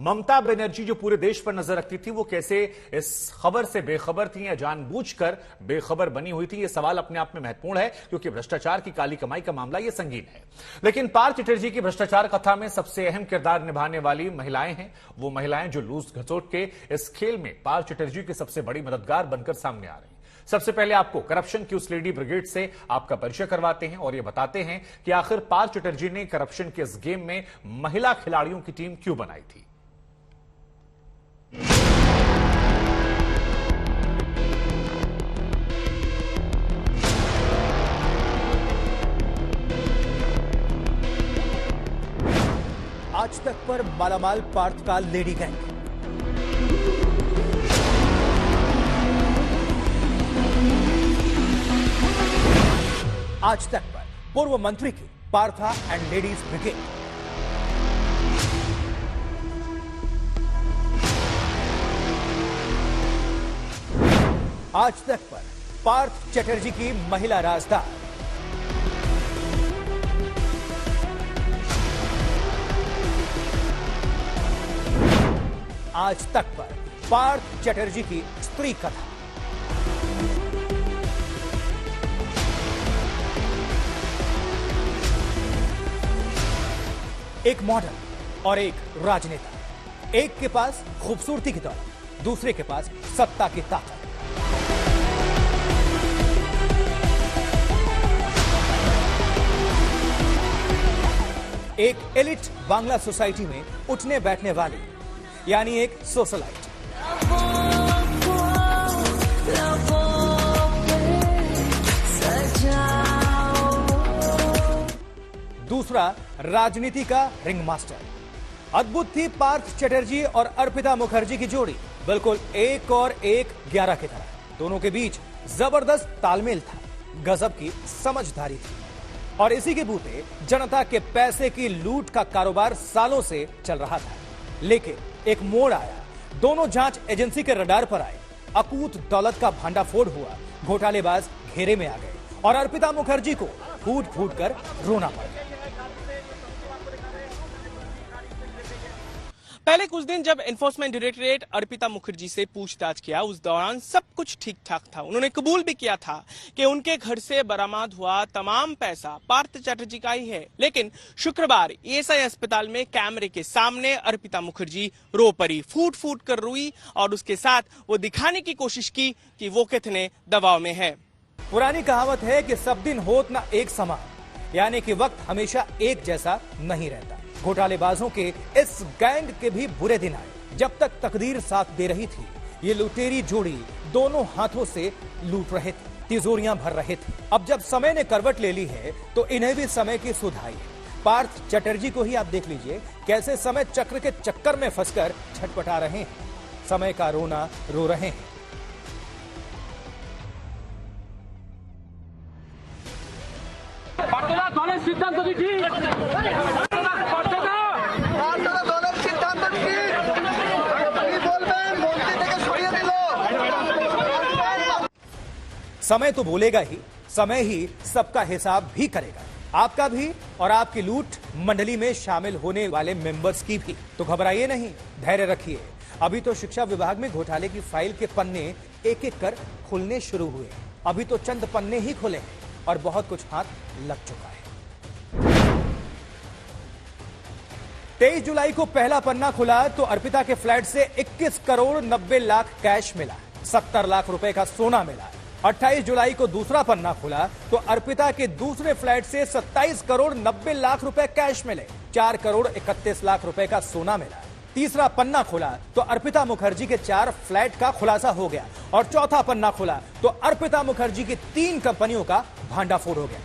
ममता बनर्जी जो पूरे देश पर नजर रखती थी, वो कैसे इस खबर से बेखबर थी या जानबूझकर बेखबर बनी हुई थी? ये सवाल अपने आप में महत्वपूर्ण है, क्योंकि भ्रष्टाचार की काली कमाई का मामला यह संगीन है। लेकिन पार्थ चटर्जी की भ्रष्टाचार कथा में सबसे अहम किरदार निभाने वाली महिलाएं हैं। वो महिलाएं जो लूज घसोट के इस खेल में पार्थ चटर्जी की सबसे बड़ी मददगार बनकर सामने आ रही। सबसे पहले आपको करप्शन की उस लेडी ब्रिगेड से आपका परिचय करवाते हैं और यह बताते हैं कि आखिर पार्थ चटर्जी ने करप्शन के इस गेम में महिला खिलाड़ियों की टीम क्यों बनाई थी। आज तक पर मालामाल पार्थ का लेडी गैंग। आज तक पर पूर्व मंत्री की पार्था एंड लेडीज ब्रिगेड। आज तक पर पार्थ चटर्जी की महिला राजदार। आज तक पर पार्थ चटर्जी की स्त्री कथा। एक मॉडल और एक राजनेता। एक के पास खूबसूरती की दौलत, दूसरे के पास सत्ता की ताकत। एक एलिट बांग्ला सोसाइटी में उठने बैठने वाली, यानी एक सोशलाइट। दूसरा राजनीति का रिंग मास्टर। अद्भुत थी पार्थ चटर्जी और अर्पिता मुखर्जी की जोड़ी, बिल्कुल 1 और 1 11 की तरह। दोनों के बीच जबरदस्त तालमेल था, गजब की समझदारी थी और इसी के बूते जनता के पैसे की लूट का कारोबार सालों से चल रहा था। लेकिन एक मोड़ आया, दोनों जांच एजेंसी के रडार पर आए, अकूत दौलत का भांडाफोड़ हुआ, घोटालेबाज घेरे में आ गए और अर्पिता मुखर्जी को फूट फूट कर रोना पड़ा। पहले कुछ दिन जब एनफोर्समेंट डायरेक्टरेट अर्पिता मुखर्जी से पूछताछ किया, उस दौरान सब कुछ ठीक ठाक था। उन्होंने कबूल भी किया था कि उनके घर से बरामद हुआ तमाम पैसा पार्थ चटर्जी का ही है। लेकिन शुक्रवार ईएसआई अस्पताल में कैमरे के सामने अर्पिता मुखर्जी रो पड़ी, फूट फूट कर रोई और उसके साथ वो दिखाने की कोशिश की कि वो कितने दबाव में है। पुरानी कहावत है कि सब दिन होत ना एक समान, यानी कि वक्त हमेशा एक जैसा नहीं रहता। घोटालेबाजों के इस गैंग के भी बुरे दिन आए। जब तक तकदीर साथ दे रही थी, ये लुटेरी जोड़ी दोनों हाथों से लूट रहे थे, तिजोरियां भर रहे थे। अब जब समय ने करवट ले ली है, तो इन्हें भी समय की सुध आई है। पार्थ चटर्जी को ही आप देख लीजिए, कैसे समय चक्र के चक्कर में फंसकर छटपटा रहे हैं, समय का रोना रो रहे हैं। समय तो बोलेगा ही, समय ही सबका हिसाब भी करेगा, आपका भी और आपकी लूट मंडली में शामिल होने वाले मेंबर्स की भी। तो घबराइए नहीं, धैर्य रखिए। अभी तो शिक्षा विभाग में घोटाले की फाइल के पन्ने एक एक कर खुलने शुरू हुए। अभी तो चंद पन्ने ही खुले हैं और बहुत कुछ हाथ लग चुका है। 23 जुलाई को पहला पन्ना खुला तो अर्पिता के फ्लैट से 21 करोड़ 90 लाख कैश मिला, 70 लाख रुपए का सोना मिला। 28 जुलाई को दूसरा पन्ना खुला तो अर्पिता के दूसरे फ्लैट से 27 करोड़ 90 लाख रुपए कैश मिले, 4 करोड़ 31 लाख रुपए का सोना मिला। तीसरा पन्ना खुला तो अर्पिता मुखर्जी के 4 फ्लैट का खुलासा हो गया और चौथा पन्ना खुला तो अर्पिता मुखर्जी की 3 कंपनियों का भांडाफोड़ हो गया।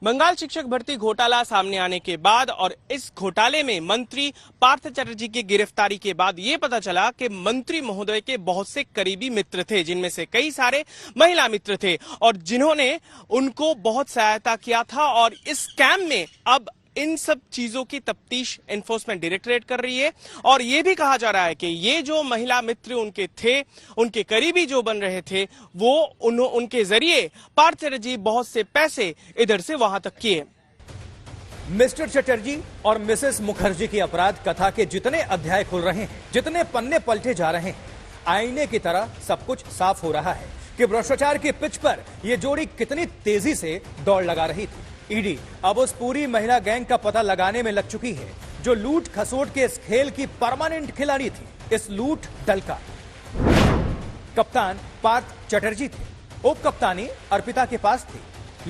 बंगाल शिक्षक भर्ती घोटाला सामने आने के बाद और इस घोटाले में मंत्री पार्थ चटर्जी की गिरफ्तारी के बाद ये पता चला कि मंत्री महोदय के बहुत से करीबी मित्र थे, जिनमें से कई सारे महिला मित्र थे और जिन्होंने उनको बहुत सहायता किया था। और इस स्कैम में अब इन सब चीजों की तफ्तीश एनफोर्समेंट डायरेक्टरेट कर रही है और यह भी कहा जा रहा है कि ये जो महिला मित्र उनके थे, उनके करीबी जो बन रहे थे, वो उनके जरिए पार्थ चटर्जी बहुत से पैसे इधर से वहां तक किए। मिस्टर चटर्जी और मिसेस मुखर्जी की अपराध कथा के जितने अध्याय खुल रहे हैं, जितने पन्ने पलटे जा रहे हैं, आईने की तरह सब कुछ साफ हो रहा है कि भ्रष्टाचार की पिच पर यह जोड़ी कितनी तेजी से दौड़ लगा रही थी। ईडी अब उस पूरी महिला गैंग का पता लगाने में लग चुकी है जो लूट खसोट के इस खेल की परमानेंट खिलाड़ी थी। इस लूट दल का कप्तान पार्थ चटर्जी थे, उप कप्तानी अर्पिता के पास थी,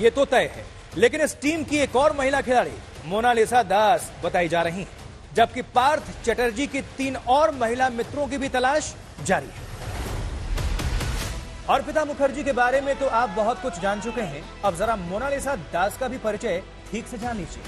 ये तो तय है। लेकिन इस टीम की एक और महिला खिलाड़ी मोनालिसा दास बताई जा रही है, जबकि पार्थ चटर्जी की 3 और महिला मित्रों की भी तलाश जारी है। अर्पिता मुखर्जी के बारे में तो आप बहुत कुछ जान चुके हैं, अब जरा मोनालिसा दास का भी परिचय ठीक से जान लीजिए।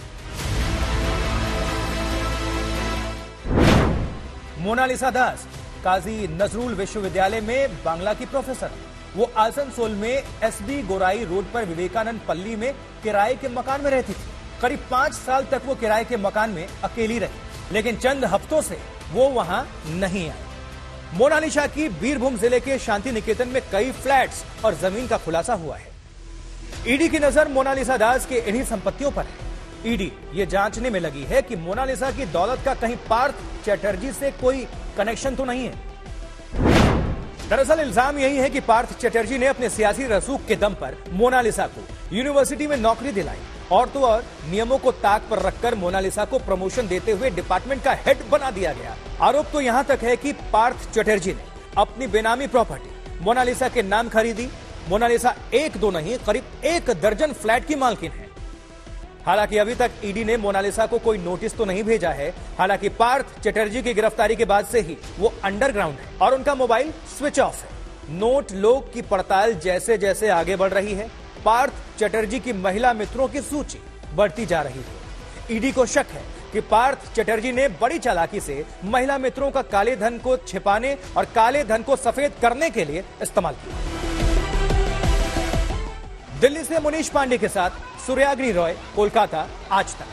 मोनालिसा दास काजी नजरुल विश्वविद्यालय में बांग्ला की प्रोफेसर। वो आसनसोल में एसबी गोराई रोड पर विवेकानंद पल्ली में किराए के मकान में रहती थी। करीब 5 साल तक वो किराए के मकान में अकेली रही, लेकिन चंद हफ्तों से वो वहां नहीं आई। मोनालिसा की बीरभूम जिले के शांति निकेतन में कई फ्लैट्स और जमीन का खुलासा हुआ है। ईडी की नजर मोनालिसा दास के इन्हीं संपत्तियों पर है। ईडी ये जांचने में लगी है कि मोनालिसा की दौलत का कहीं पार्थ चटर्जी से कोई कनेक्शन तो नहीं है। दरअसल इल्जाम यही है कि पार्थ चटर्जी ने अपने सियासी रसूख के दम पर मोनालिसा को यूनिवर्सिटी में नौकरी दिलाई और तो और नियमों को ताक पर रखकर मोनालिसा को प्रमोशन देते हुए डिपार्टमेंट का हेड बना दिया गया। आरोप तो यहां तक है कि पार्थ चटर्जी ने अपनी बेनामी प्रॉपर्टी मोनालिसा के नाम खरीदी। मोनालिसा 1-2 नहीं, करीब 1 दर्जन फ्लैट की मालकिन है। हालांकि अभी तक ईडी ने मोनालिसा को कोई नोटिस तो नहीं भेजा है। हालांकि पार्थ चटर्जी की गिरफ्तारी के बाद से ही वो अंडरग्राउंड है और उनका मोबाइल स्विच ऑफ है। नोट लोग की पड़ताल जैसे जैसे आगे बढ़ रही है, पार्थ चटर्जी की महिला मित्रों की सूची बढ़ती जा रही है। ईडी को शक है कि पार्थ चटर्जी ने बड़ी चालाकी से महिला मित्रों का काले धन को छिपाने और काले धन को सफेद करने के लिए इस्तेमाल किया। दिल्ली से मुनीश पांडे के साथ सूर्याग्नि रॉय, कोलकाता, आज तक।